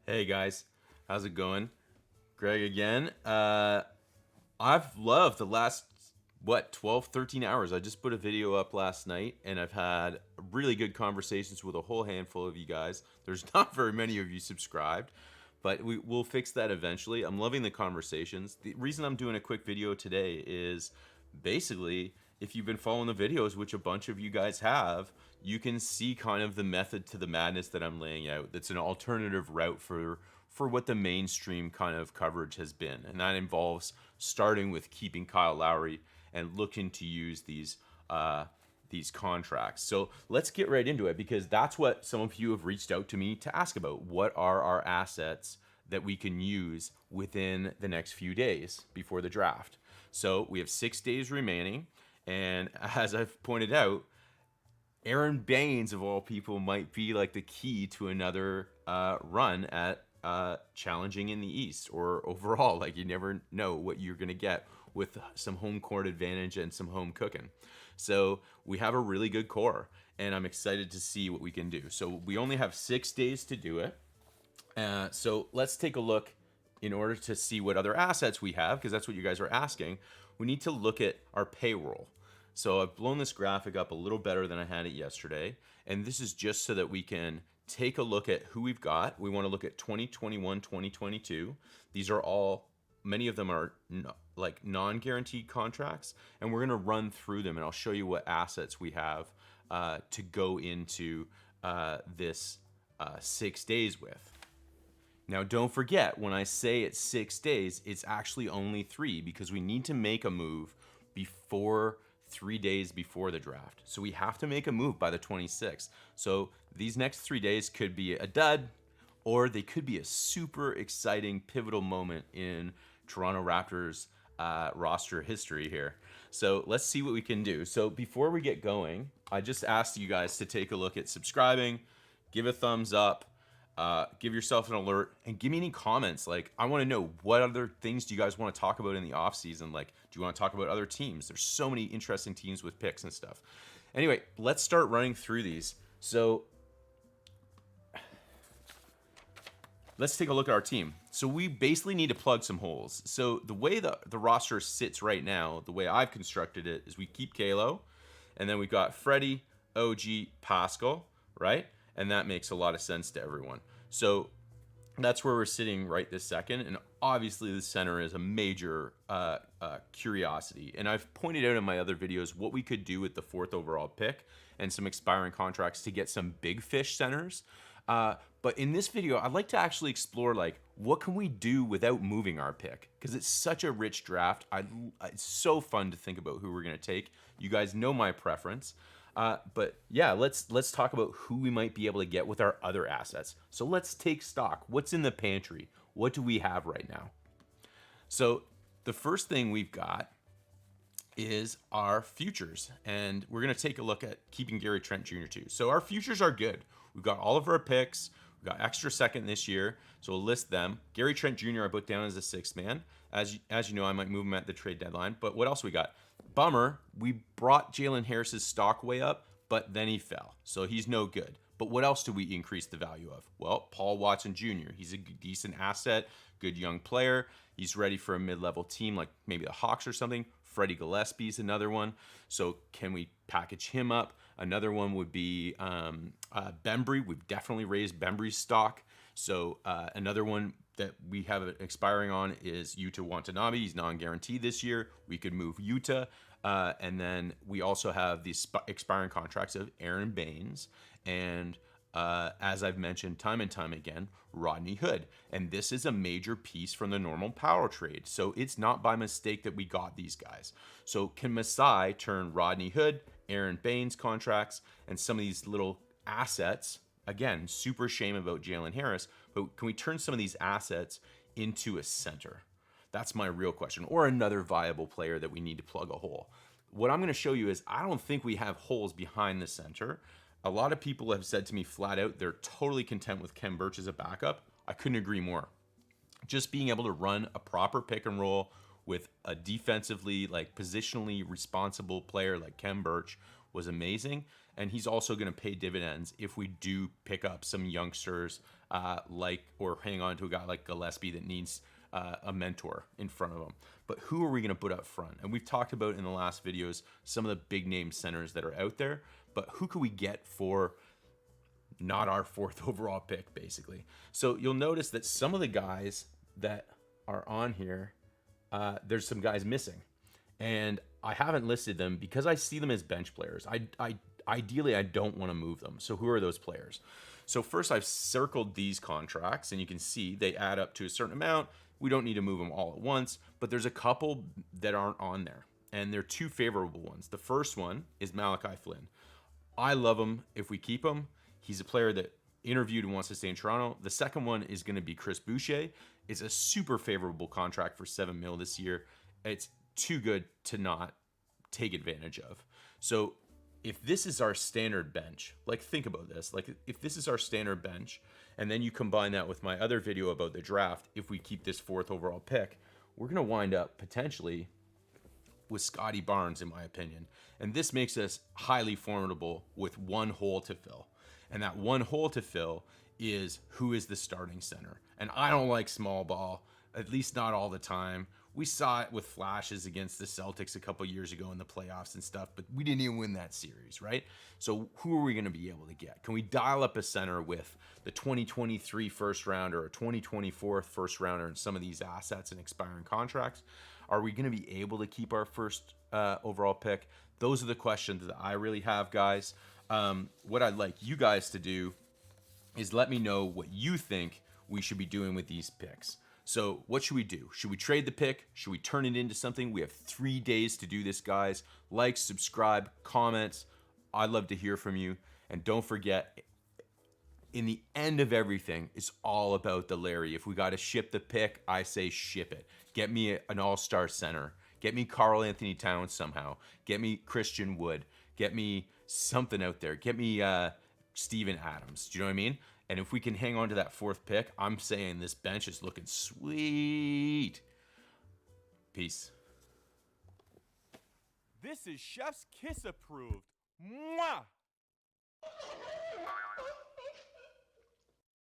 Hey guys, how's it going? Greg again. I've loved the last 12, 13 hours. I just put a video up last night and I've had really good conversations with a whole handful of you guys. There's not very many of you subscribed, but we'll fix that eventually. I'm loving the conversations. The reason I'm doing a quick video today is basically, if you've been following the videos, which a bunch of you guys have, you can see kind of the method to the madness that I'm laying out. That's an alternative route for what the mainstream kind of coverage has been, and that involves starting with keeping Kyle Lowry and looking to use these contracts. So let's get right into it, because that's what some of you have reached out to me to ask about. What are our assets that we can use within the next few days before the draft? So we have 6 days remaining, and as I've pointed out, Aaron Baines, of all people, might be like the key to another run at challenging in the East, or overall. Like, you never know what you're going to get with some home court advantage and some home cooking. So we have a really good core, and I'm excited to see what we can do. So we only have 6 days to do it. So let's take a look. In order to see what other assets we have, because that's what you guys are asking, we need to look at our payroll. So I've blown this graphic up a little better than I had it yesterday. And this is just so that we can take a look at who we've got. We want to look at 2021, 2022. These are all, many of them are like non-guaranteed contracts. And we're going to run through them, and I'll show you what assets we have to go into this 6 days with. Now, don't forget, when I say it's 6 days, it's actually only 3, because we need to make a move before 3 days before the draft. So we have to make a move by the 26th. So these next 3 days could be a dud, or they could be a super exciting, pivotal moment in Toronto Raptors roster history here. So let's see what we can do. So before we get going, I just asked you guys to take a look at subscribing, give a thumbs up, give yourself an alert, and give me any comments. Like, I want to know, what other things do you guys want to talk about in the off season? Like, do you want to talk about other teams? There's so many interesting teams with picks and stuff. Anyway, let's start running through these. So let's take a look at our team. So we basically need to plug some holes. So the way the roster sits right now, the way I've constructed it, is we keep Kalo, and then we've got Freddie, OG, Pascal, right? And that makes a lot of sense to everyone. So that's where we're sitting right this second. And obviously the center is a major curiosity. And I've pointed out in my other videos what we could do with the 4th overall pick and some expiring contracts to get some big fish centers. But in this video, I'd like to actually explore, like, what can we do without moving our pick? Because it's such a rich draft. It's so fun to think about who we're going to take. You guys know my preference. But yeah, let's talk about who we might be able to get with our other assets. So let's take stock. What's in the pantry? What do we have right now? So the first thing we've got is our futures, and we're going to take a look at keeping Gary Trent Jr. too. So our futures are good. We've got all of our picks. We've got extra second this year, so we'll list them. Gary Trent Jr. I put down as a 6th man. As you know, I might move him at the trade deadline. But what else we got? Bummer, we brought Jalen Harris's stock way up, but then he fell, so he's no good. But what else do we increase the value of? Well, Paul Watson Jr. He's a decent asset, good young player. He's ready for a mid-level team like maybe the Hawks or something. Freddie Gillespie's another one. So can we package him up? Another one would be Bembry. We've definitely raised Bembry's stock. So another one that we have expiring on is Yuta Watanabe. He's non-guaranteed this year. We could move Yuta. And then we also have the expiring contracts of Aaron Baines and, as I've mentioned time and time again, Rodney Hood. And this is a major piece from the normal power trade. So it's not by mistake that we got these guys. So can Masai turn Rodney Hood, Aaron Baines contracts, and some of these little assets? Again, super shame about Jalen Harris, but can we turn some of these assets into a center? That's my real question. Or another viable player that we need to plug a hole. What I'm going to show you is I don't think we have holes behind the center. A lot of people have said to me flat out they're totally content with Kem Birch as a backup. I couldn't agree more. Just being able to run a proper pick and roll with a defensively, like, positionally responsible player like Kem Birch was amazing. And he's also going to pay dividends if we do pick up some youngsters or hang on to a guy like Gillespie that needs a mentor in front of him. But who are we going to put up front? And we've talked about in the last videos some of the big name centers that are out there, but who could we get for not our 4th overall pick, basically? So you'll notice that some of the guys that are on here, there's some guys missing. And I haven't listed them because I see them as bench players. Ideally, I don't want to move them. So who are those players? So first, I've circled these contracts, and you can see they add up to a certain amount. We don't need to move them all at once, but there's a couple that aren't on there, and they're 2 favorable ones. The first one is Malachi Flynn. I love him if we keep him. He's a player that interviewed and wants to stay in Toronto. The second one is going to be Chris Boucher. It's a super favorable contract for $7 million this year. It's too good to not take advantage of. So if this is our standard bench, like think about this, like if this is our standard bench, and then you combine that with my other video about the draft, if we keep this 4th overall pick, we're going to wind up potentially with Scotty Barnes, in my opinion. And this makes us highly formidable with one hole to fill. And that one hole to fill is who is the starting center. And I don't like small ball, at least not all the time. We saw it with flashes against the Celtics a couple years ago in the playoffs and stuff, but we didn't even win that series, right? So who are we going to be able to get? Can we dial up a center with the 2023 first rounder or 2024 first rounder and some of these assets and expiring contracts? Are we going to be able to keep our 1st overall pick? Those are the questions that I really have, guys. What I'd like you guys to do is let me know what you think we should be doing with these picks. So what should we do? Should we trade the pick? Should we turn it into something? We have 3 days to do this, guys. Like, subscribe, comments. I'd love to hear from you. And don't forget, in the end of everything, it's all about the Larry. If we got to ship the pick, I say ship it. Get me an all-star center. Get me Karl Anthony Towns somehow. Get me Christian Wood. Get me something out there. Get me Steven Adams. Do you know what I mean? And if we can hang on to that 4th pick, I'm saying this bench is looking sweet. Peace. This is Chef's Kiss approved. Mwah!